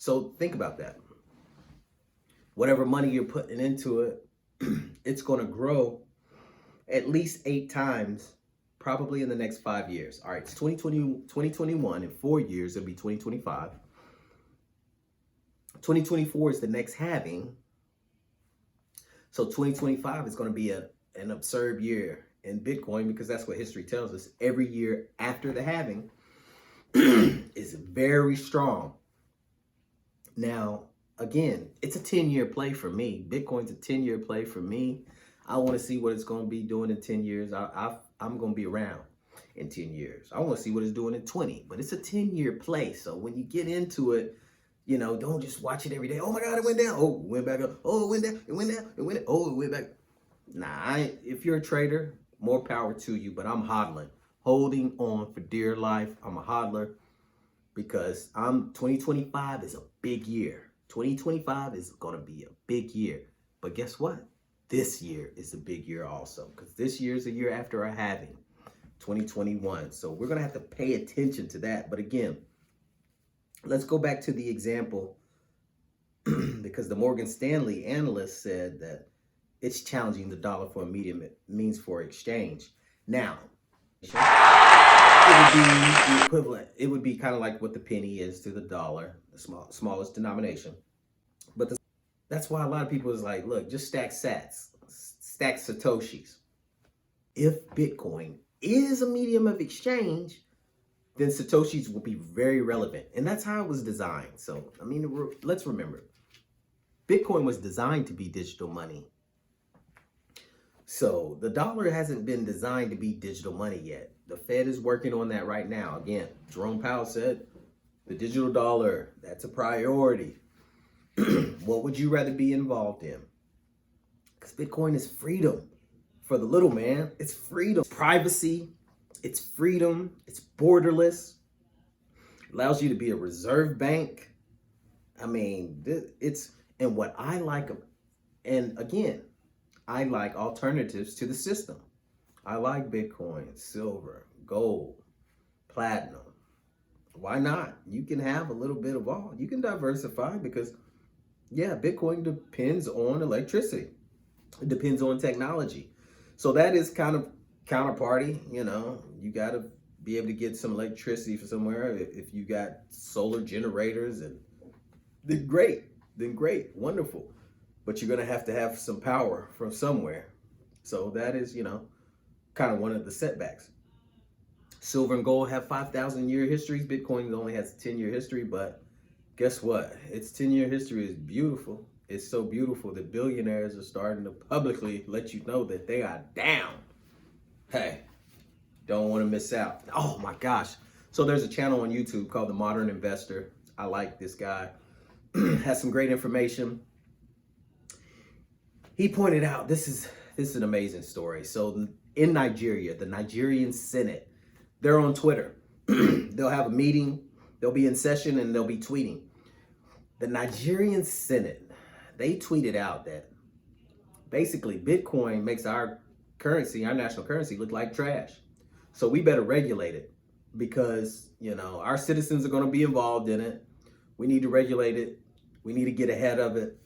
So think about that. Whatever money you're putting into it, it's going to grow at least 8 times probably in the next 5 years. All right, it's 2021. In 4 years, it'll be 2025. 2024 is the next halving. So 2025 is going to be an absurd year in Bitcoin, because that's what history tells us. Every year after the halving is very strong. Now, again, it's a 10-year play for me. Bitcoin's a 10-year play for me. I want to see what it's going to be doing in 10 years. I'm going to be around in 10 years. I want to see what it's doing in 20, but it's a 10-year play. So when you get into it, you know, don't just watch it every day. Oh my God, it went down. Oh, it went back up. Oh, it went down. It went down. It went down. Oh, it went back. Nah, if you're a trader, more power to you, but I'm hodling, holding on for dear life. I'm a hodler because 2025 is a big year. 2025 is going to be a big year. But guess what? This year is a big year also, because this year is a year after our halving, 2021. So we're going to have to pay attention to that. But again, let's go back to the example because the Morgan Stanley analyst said that it's challenging the dollar for a medium means for exchange. Now, it would be the equivalent. It would be kind of like what the penny is to the dollar, the smallest denomination. But that's why a lot of people is like, look, just stack sats, stack Satoshis. If Bitcoin is a medium of exchange, then Satoshis will be very relevant. And that's how it was designed. So, I mean, let's remember, Bitcoin was designed to be digital money. So the dollar hasn't been designed to be digital money yet. The Fed is working on that right now. Again, Jerome Powell said the digital dollar, that's a priority. What would you rather be involved in? Because Bitcoin is freedom for the little man. It's freedom, it's privacy, it's freedom, it's borderless. It allows you to be a reserve bank. I mean, and what I like, and again, I like alternatives to the system. I like Bitcoin, silver, gold, platinum. Why not? You can have a little bit of all. You can diversify because, yeah, Bitcoin depends on electricity. It depends on technology. So that is kind of counterparty. You know, you got to be able to get some electricity from somewhere. If you got solar generators, and then great, wonderful. But you're going to have some power from somewhere. So that is, you know, kind of one of the setbacks. Silver and gold have 5,000 year histories. Bitcoin only has a 10-year history, but guess what? Its 10-year history is beautiful. It's so beautiful that billionaires are starting to publicly let you know that they are down. Hey, don't want to miss out. Oh my gosh. So there's a channel on YouTube called The Modern Investor. I like this guy. Has some great information. He pointed out, this is an amazing story. So in Nigeria, the Nigerian Senate, they're on Twitter. They'll have a meeting, they'll be in session, and they'll be tweeting. The Nigerian Senate, they tweeted out that basically Bitcoin makes our currency, our national currency, look like trash. So we better regulate it because, you know, our citizens are going to be involved in it. We need to regulate it. We need to get ahead of it.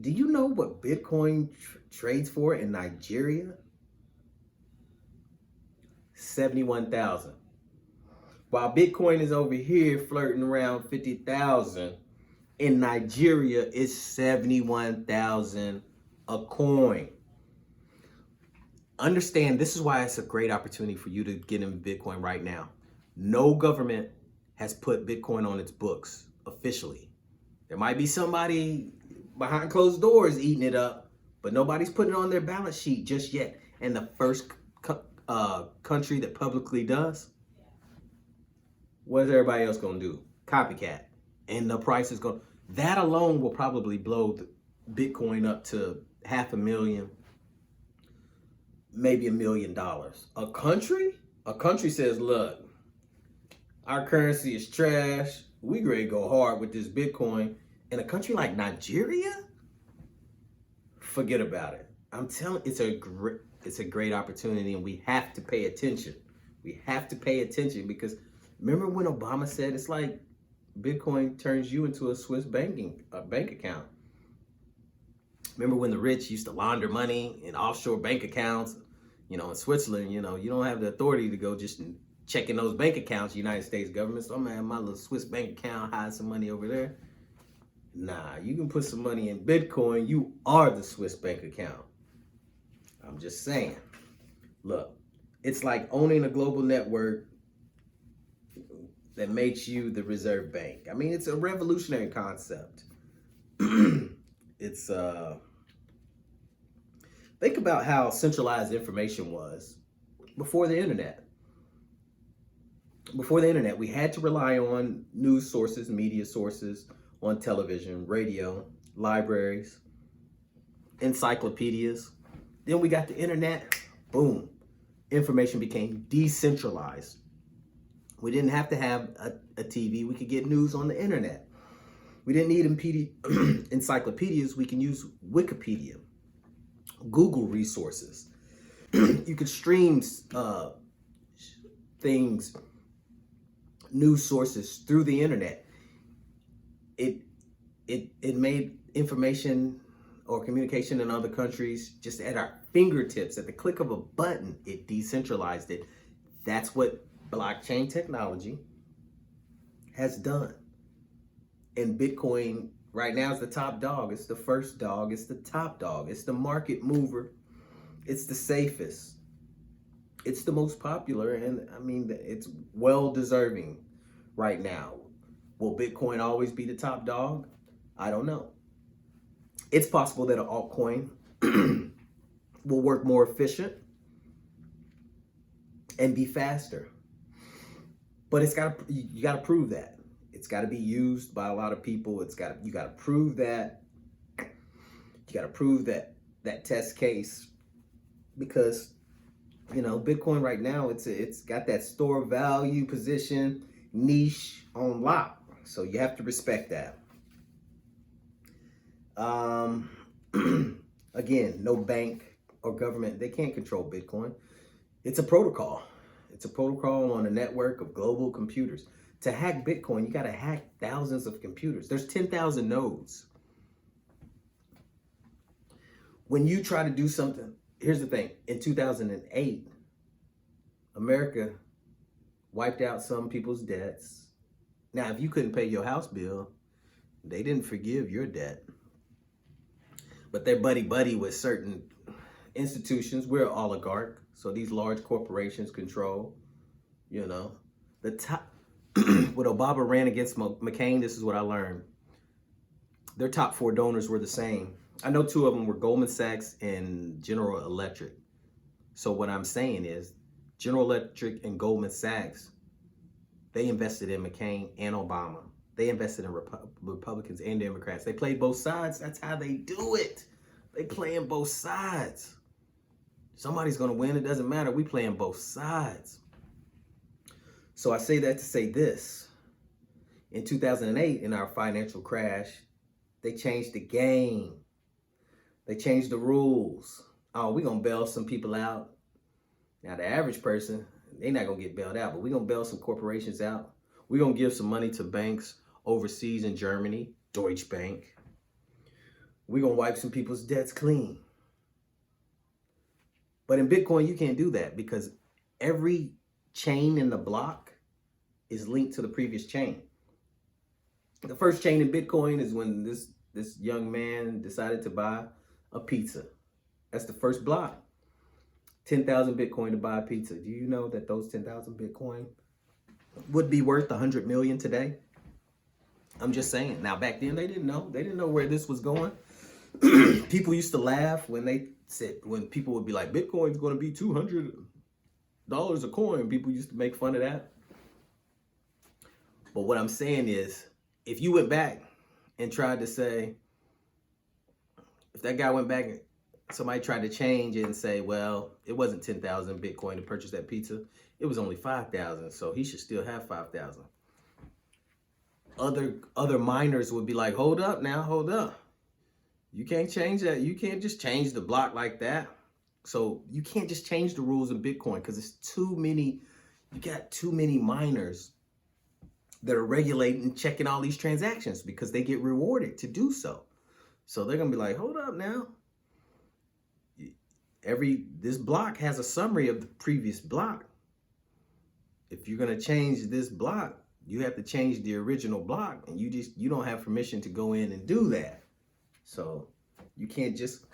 Do you know what Bitcoin trades for in Nigeria? 71,000. While Bitcoin is over here flirting around 50,000, in Nigeria it's 71,000 a coin. Understand, this is why it's a great opportunity for you to get in Bitcoin right now. No government has put Bitcoin on its books officially. There might be somebody behind closed doors eating it up, but nobody's putting it on their balance sheet just yet. And the first country that publicly does, what is everybody else going to do? Copycat. And the price is going, that alone will probably blow the Bitcoin up to $500,000, maybe $1 million. A country says, look, our currency is trash. We ready to go hard with this Bitcoin. In a country like Nigeria, forget about it. I'm telling you, it's a great opportunity, and we have to pay attention. We have to pay attention because remember when Obama said it's like Bitcoin turns you into a Swiss bank account. Remember when the rich used to launder money in offshore bank accounts? You know, in Switzerland, you know, you don't have the authority to go just checking those bank accounts, United States government. So I'm gonna have my little Swiss bank account, hide some money over there. Nah, you can put some money in Bitcoin. You are the Swiss bank account. I'm just saying. Look, it's like owning a global network that makes you the reserve bank. I mean, it's a revolutionary concept. It's think about how centralized information was before the internet. Before the internet, we had to rely on news sources, media sources, on television, radio, libraries, encyclopedias. Then we got the internet, boom, information became decentralized. We didn't have to have a TV. We could get news on the internet. We didn't need encyclopedias. We can use Wikipedia, Google resources. You could stream things, news sources through the internet. It made information or communication in other countries just at our fingertips, at the click of a button. It decentralized it. That's what blockchain technology has done. And Bitcoin right now is the top dog. It's the first dog. It's the top dog. It's the market mover. It's the safest. It's the most popular. And I mean, it's well deserving right now. Will Bitcoin always be the top dog? I don't know. It's possible that an altcoin will work more efficient and be faster. But you got to prove that. It's got to be used by a lot of people. You got to prove that. You got to prove that test case, because you know Bitcoin right now it's got that store value position niche on lock. So you have to respect that. Again, no bank or government, they can't control Bitcoin. It's a protocol. It's a protocol on a network of global computers. To hack Bitcoin, you got to hack thousands of computers. There's 10,000 nodes. When you try to do something, here's the thing. In 2008, America wiped out some people's debts. Now, if you couldn't pay your house bill, they didn't forgive your debt. But they're buddy-buddy with certain institutions. We're an oligarch, so these large corporations control, you know. The top, when Obama ran against McCain, this is what I learned. Their top 4 donors were the same. I know 2 of them were Goldman Sachs and General Electric. So what I'm saying is General Electric and Goldman Sachs, they invested in McCain and Obama. They invested in Republicans and Democrats. They played both sides. That's how they do it. They playing both sides. Somebody's going to win. It doesn't matter. We playing both sides. So I say that to say this. In 2008, in our financial crash, they changed the game. They changed the rules. Oh, we're going to bail some people out. Now, the average person, they're not going to get bailed out, but we're going to bail some corporations out. We're going to give some money to banks overseas in Germany, Deutsche Bank. We're going to wipe some people's debts clean. But in Bitcoin, you can't do that because every chain in the block is linked to the previous chain. The first chain in Bitcoin is when this young man decided to buy a pizza. That's the first block. 10,000 Bitcoin to buy a pizza. Do you know that those 10,000 Bitcoin would be worth 100 million today? I'm just saying. Now, back then, they didn't know. They didn't know where this was going. People used to laugh when people would be like, Bitcoin's going to be $200 a coin. People used to make fun of that. But what I'm saying is, if you went back and tried to say, if that guy went back and somebody tried to change it and say, well, it wasn't 10,000 Bitcoin to purchase that pizza. It was only 5,000, so he should still have 5,000. Other miners would be like, hold up now, hold up. You can't change that. You can't just change the block like that. So you can't just change the rules of Bitcoin because it's too many. You got too many miners that are regulating and checking all these transactions because they get rewarded to do so. So they're gonna be like, hold up now. This block has a summary of the previous block. If you're gonna change this block, you have to change the original block, and you don't have permission to go in and do that. So you can't just.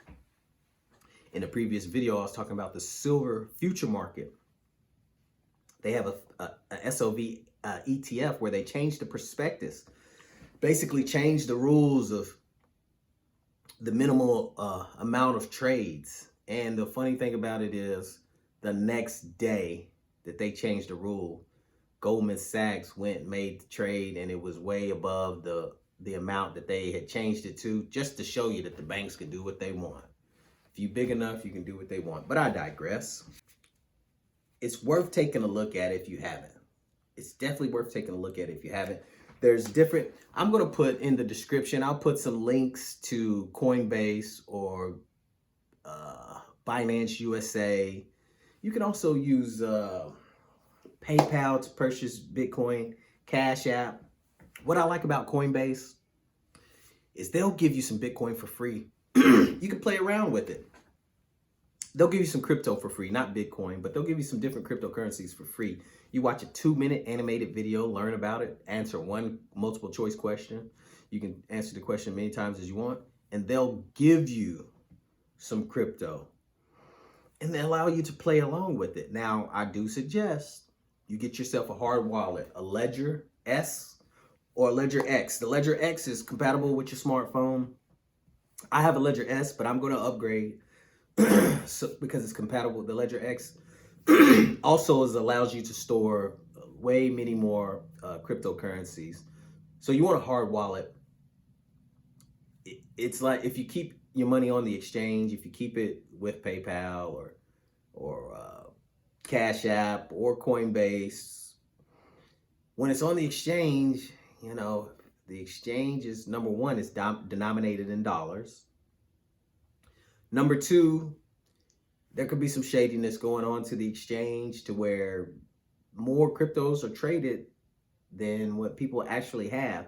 In the previous video, I was talking about the silver future market. They have a SOV ETF where they changed the prospectus, basically changed the rules of the minimal amount of trades. And the funny thing about it is, the next day that they changed the rule, Goldman Sachs went and made the trade, and it was way above the amount that they had changed it to, just to show you that the banks can do what they want. If you're big enough, you can do what they want. But I digress. It's worth taking a look at if you haven't. It's definitely worth taking a look at if you haven't. There's different, I'm going to put in the description, I'll put some links to Coinbase or Binance USA. You can also use PayPal to purchase Bitcoin, Cash App. What I like about Coinbase is they'll give you some Bitcoin for free. You can play around with it. They'll give you some crypto for free, not Bitcoin, but they'll give you some different cryptocurrencies for free. You watch a 2-minute animated video, learn about it, answer one multiple choice question. You can answer the question many times as you want, and they'll give you some crypto. And they allow you to play along with it. Now, I do suggest you get yourself a hard wallet, a Ledger S or a Ledger X. The Ledger X is compatible with your smartphone. I have a Ledger S, but I'm going to upgrade because it's compatible with the Ledger X. Also allows you to store way many more cryptocurrencies. So you want a hard wallet. It's like if you keep your money on the exchange, if you keep it with PayPal or Cash App or Coinbase, when it's on the exchange, you know, the exchange is, number one, is denominated in dollars. Number two, there could be some shadiness going on to the exchange to where more cryptos are traded than what people actually have.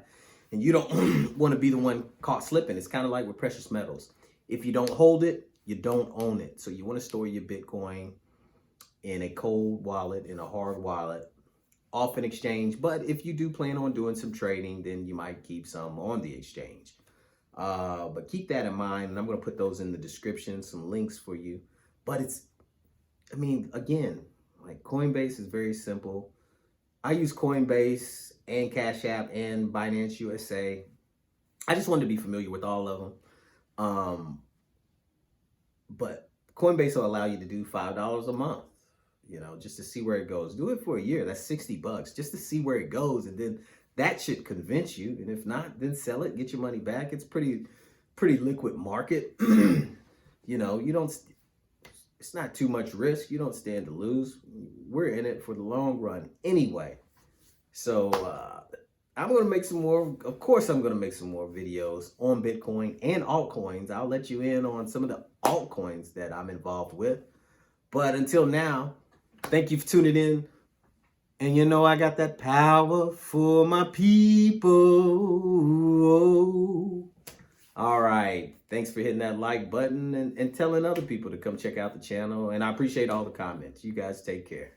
And you don't want to be the one caught slipping. It's kind of like with precious metals. If you don't hold it, you don't own it. So you want to store your Bitcoin in a cold wallet, in a hard wallet, off an exchange. But if you do plan on doing some trading, then you might keep some on the exchange. But keep that in mind, and I'm going to put those in the description, some links for you. But again, like Coinbase is very simple. I use Coinbase and Cash App and Binance USA. I just wanted to be familiar with all of them. But Coinbase will allow you to do $5 a month, you know, just to see where it goes. Do it for a year. That's $60 just to see where it goes. And then that should convince you. And if not, then sell it, get your money back. It's pretty liquid market. You know, it's not too much risk. You don't stand to lose. We're in it for the long run anyway. So I'm going to make some more. Of course, I'm going to make some more videos on Bitcoin and altcoins. I'll let you in on some of the altcoins that I'm involved with. But until now, thank you for tuning in. And you know, I got that power for my people. All right. Thanks for hitting that like button and telling other people to come check out the channel. And I appreciate all the comments. You guys take care.